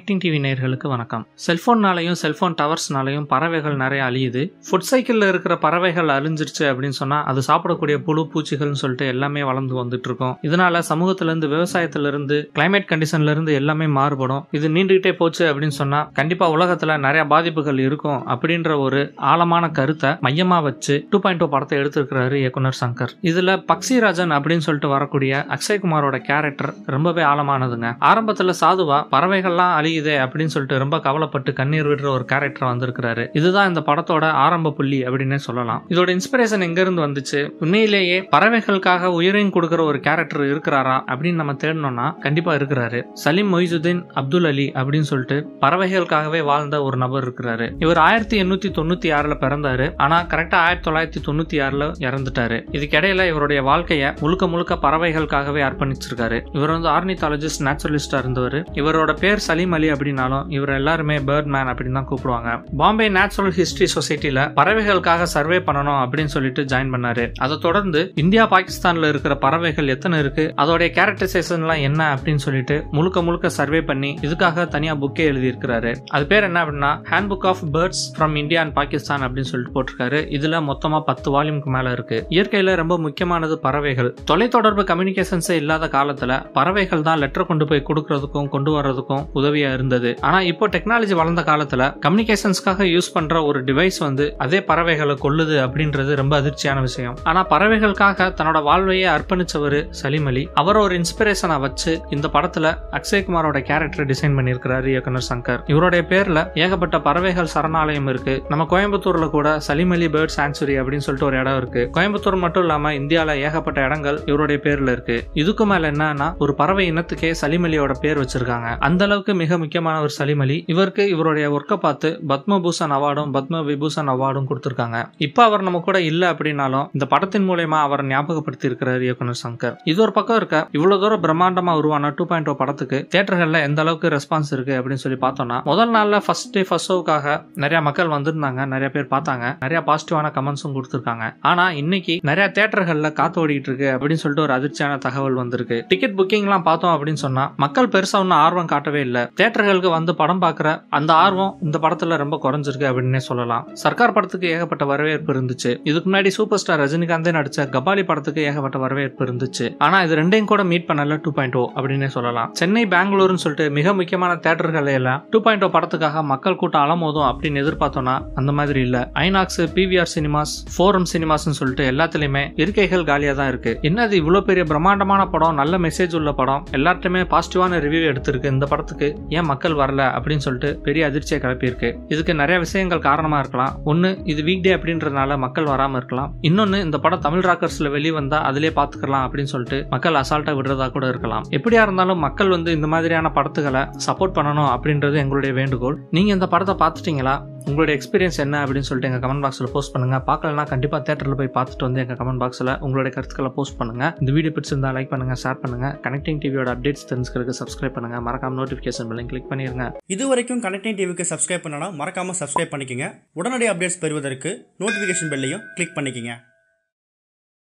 Connecting TV நேயர்களுக்கு வணக்கம். செல்போன்னாலையும் cellphone டவர்ஸ்னாலையும் பறவைகள் நிறைய அழியுது. ஃபுட் சைக்கிள்ல இருக்கிற பறவைகள் அழிஞ்சிருச்சு அப்படின்னு சொன்னா அது சாப்பிடக்கூடிய புழு பூச்சிகள்னு சொல்லிட்டு எல்லாமே வளர்ந்து வந்துட்டு இருக்கும். இதனால சமூகத்துல இருந்து விவசாயத்துல இருந்து கிளைமேட் கண்டிஷன்ல இருந்து எல்லாமே மாறுபடும். இது நீண்டுகிட்டே போச்சு அப்படின்னு சொன்னா கண்டிப்பா உலகத்துல நிறைய பாதிப்புகள் இருக்கும் அப்படின்ற ஒரு ஆழமான கருத்தை மையமா வச்சு 2.0 படத்தை எடுத்திருக்கிறாரு இயக்குனர் சங்கர். இதுல பக்ஷிராஜன் அப்படின்னு சொல்லிட்டு வரக்கூடிய அக்ஷய்குமாரோட கேரக்டர் ரொம்பவே ஆழமானதுங்க. ஆரம்பத்துல சாதுவா பறவைகள்லாம் அழியுதே அப்படின்னு சொல்லிட்டு ரொம்ப கவலைப்பட்டு கண்ணீர் விடுற ஒரு கேரக்டர் வந்திருக்கிறாரு. இதுதான் இந்த படத்தோட ஆரம்ப புள்ளி அப்படின்னே சொல்லலாம். இதோட இன்ஸ்பிரேஷன் எங்க இருந்து வந்துச்சு, உண்மையிலேயே பறவைகளுக்காக உயிரையும் கொடுக்கிற ஒரு கேரக்டர் இருக்கிறாரா அப்படின்னு நம்ம தேடணும்னா கண்டிப்பா இருக்கிறாரு. சலீம் மொய்சுதீன் அப்துல் அலி அப்படின்னு சொல்லிட்டு பறவைகளுக்காகவே வாழ்ந்த ஒரு நபர் இருக்கிறாரு. இவர் 1896 பிறந்தாரு. ஆனா கரெக்டா 1996 இறந்துட்டாரு. இதுக்கிடையில இவருடைய வாழ்க்கைய முழுக்க முழுக்க பறவைகளுக்காகவே அர்ப்பணிச்சிருக்காரு. இவர் ஆர்னித்தாலஜிஸ்ட் நேச்சுரலிஸ்டா இருந்தவர். இவரோட பேர் சலீம் அலி அப்படின்னாலும் இவர் எல்லாருமே பேர்ட் மேன் அப்படின்னு தான் கூப்பிடுவாங்க. பாம்பே நேச்சுரல் ஹிஸ்டரி சொசைட்டில பறவைகளுக்காக சர்வே பண்ணணும் அப்படின்னு சொல்லிட்டு ஜாயின் பண்ணாரு. அதை தொடர்ந்து இந்தியா பாகிஸ்தான்ல இருக்கிற பறவைகள் எத்தனை இருக்கு, அதோடைய கேரக்டரைசேஷன் எல்லாம் என்ன அப்படின்னு சொல்லிட்டு முழுக்க சர்வே பண்ணி இதுக்காக தனியா புக்கே எழுதி இருக்கிறாரு. அது பேர் என்ன அப்படின்னா handbook of birds from India and Pakistan அப்படின்னு சொல்லிட்டு போட்டிருக்காரு. இதுல மொத்தமா 10 வால்யூமுக்கு மேல இருக்கு. இயற்கையில ரொம்ப முக்கியமானது பறவைகள். தொலைத்தொடர்பு கம்யூனிகேஷன்ஸே இல்லாத காலத்துல பறவைகள் தான் லெட்டர் கொண்டு போய் கொடுக்கறதுக்கும் கொண்டு வர்றதுக்கும் உதவியா இருந்தது. ஆனா இப்போ டெக்னாலஜி வளர்ந்த காலத்துல கம்யூனிகேஷன்ஸ்க்காக யூஸ் பண்ற ஒரு டிவைஸ் அதே பறவைகளை கொல்லுது அப்படின்றது ரொம்ப அதிர்ச்சியான விஷயம். ஆனா பறவைகளுக்காக தன்னோட வாழ்வையே அர்ப்பணிச்சவர் சலீம் அலி. அவர் ஒரு இன்ஸ்பிரேஷனை வச்சு இந்த படத்துல அக்ஷய்குமாரோட கேரக்டர் டிசைன் பண்ணியிருக்கிறாரு இயக்குனர் சங்கர். இவருடைய பேர்ல ஏகப்பட்ட பறவைகள் சரணாலயம் இருக்கு. நம்ம கோயம்புத்தூர்ல கூட சலீம் அலி பேர்ட் சாங்சுரி அப்படின்னு சொல்லிட்டு ஒரு இடம் இருக்கு. கோயம்புத்தூர் மட்டும் இல்லாம இந்தியால ஏகப்பட்ட இடங்கள் இவருடைய பேர்ல இருக்கு. இதுக்கு மேல என்னன்னா ஒரு பறவை இனத்துக்கே சலீம் அலியோட பேர் வச்சிருக்காங்க. அந்த அளவுக்கு மிக முக்கியமான ஒரு சலீம் அலி. இவருக்கு இவருடைய ஒர்க்கை பார்த்து பத்மபூஷன் அவார்டும் பத்ம விபூஷன் அவார்டும் கொடுத்திருக்காங்க. இப்ப அவர் நம்ம கூட இல்ல அப்படின்னாலும் இந்த படத்தின் மூலமா அவரை ஞாபகப்படுத்தி இருக்கிறார் இயக்குனர் சங்கர். இது ஒரு பக்கம் இருக்க இவ்வளவு தூரம் பிரம்மாண்டமா உருவான 2.0 படத்துக்கு தியேட்டர்கள்ல எந்த அளவுக்கு ரெஸ்பான்ஸ் இருக்கு அப்படின்னு சொல்லி பார்த்தோம்னா முதல் நாள்ல ஃபர்ஸ்ட் ஷோவுக்காக நிறைய மக்கள் வந்திருந்தாங்க. நிறைய பேர் பார்த்தாங்க. நிறைய பாசிட்டிவான கமெண்ட்ஸும் கொடுத்திருக்காங்க. ஆனா இன்னைக்கு நிறைய தியேட்டர்கள்ல காத்து ஓடிட்டு இருக்கு அப்படின்னு சொல்லிட்டு ஒரு அதிர்ச்சியான தகவல் வந்திருக்கு. டிக்கெட் புக்கிங் எல்லாம் பார்த்தோம் அப்படின்னு சொன்னா மக்கள் பெருசா ஒன்னும் ஆர்வம் காட்டவே இல்ல. தியேட்டர்களுக்கு வந்து படம் பார்க்கிற அந்த ஆர்வம் இந்த படத்துல ரொம்ப குறைஞ்சிருக்கு அப்படின்னே சொல்லலாம். சர்க்கார் படத்துக்கு ஏகப்பட்ட வரவேற்பு இருந்துச்சு. இதுக்கு முன்னாடி சூப்பர் ஸ்டார் ரஜினிகாந்தே நடிச்ச கபாலி படத்துக்கு ஏகப்பட்ட வரவேற்பு இருந்துச்சு. ஆனா இது ரெண்டையும் கூட மீட் பண்ணல 2.0 அப்படின்னே சொல்லலாம். சென்னை பெங்களூர்னு சொல்லிட்டு மிக முக்கியமான தியேட்டர்கள் எல்லாம் 2.0 படத்துக்காக மக்கள் கூட்டம் அலமோதும் அப்படின்னு எதிர்பார்த்தோம்னா அந்த மாதிரி இல்ல. INOX, PVR cinemas, forum cinemas சொல்லிட்டு எல்லாத்துலயுமே இருக்கைகள் காலியா தான் இருக்கு. என்னது இவ்வளவு பெரிய பிரம்மாண்டமான படம், நல்ல மெசேஜ் உள்ள படம், எல்லார்ட்டுமே பாசிட்டிவான ரிவ்யூ எடுத்திருக்கு. இந்த படத்துக்கு ஏன் மக்கள் வரல அப்படின்னு சொல்லிட்டு பெரிய அதிர்ச்சியை கிளப்பி இருக்கு. இதுக்கு நிறைய விஷயங்கள் காரணமா இருக்கலாம். ஒன்னு இது வீக் டே அப்படின்றதுனால மக்கள் வராம இருக்கலாம். இன்னொன்னு இந்த படம் தமிழ் ராக்கர்ஸ்ல வெளிவந்தா அதிலே பாத்துக்கலாம் அப்படின்னு சொல்லிட்டு மக்கள் அசால்ட்டா விடுறதா கூட இருக்கலாம். எப்படியா இருந்தாலும் மக்கள் இந்த மாதிரியான படத்துகளை சப்போர்ட் பண்ணணும் அப்படின்றது எங்களுடைய வேண்டுகோள். நீங்க இந்த படத்தை பார்த்துட்டீங்களா, உங்களுடைய எக்ஸ்பீரியன்ஸ் என்ன அப்படின்னு சொல்லிட்டு எங்க கமெண்ட் பாக்ஸ்ல போஸ்ட் பண்ணுங்க. பார்க்கலன்னா கண்டிப்பா தியேட்டர்ல போய் பார்த்துட்டு வந்து எங்க கமெண்ட் பாக்ஸ்ல உங்களுடைய கருத்துக்களை போஸ்ட் பண்ணுங்க. இந்த வீடியோ பிடிச்சிருந்தா லைக் பண்ணுங்க, ஷேர் பண்ணுங்க. கனெக்டிங் டிவியோட அப்டேட்ஸ் தெரிஞ்சுக்கிறதுக்கு சப்ஸ்கிரைப் பண்ணுங்க. மறக்காம நோட்டிபிகேஷன் பெல்லையும் கிளிக் பண்ணிருங்க. இது வரைக்கும் கனெக்டிங் டிவிக்கு சப்ஸ்கிரைப் பண்ணனா மறக்காம சப்ஸ்கிரைப் பண்ணிக்கங்க. உடனடி அப்டேட்ஸ் பெறுவதற்கு நோட்டிபிகேஷன் பெல்லையும் கிளிக் பண்ணிக்கங்க.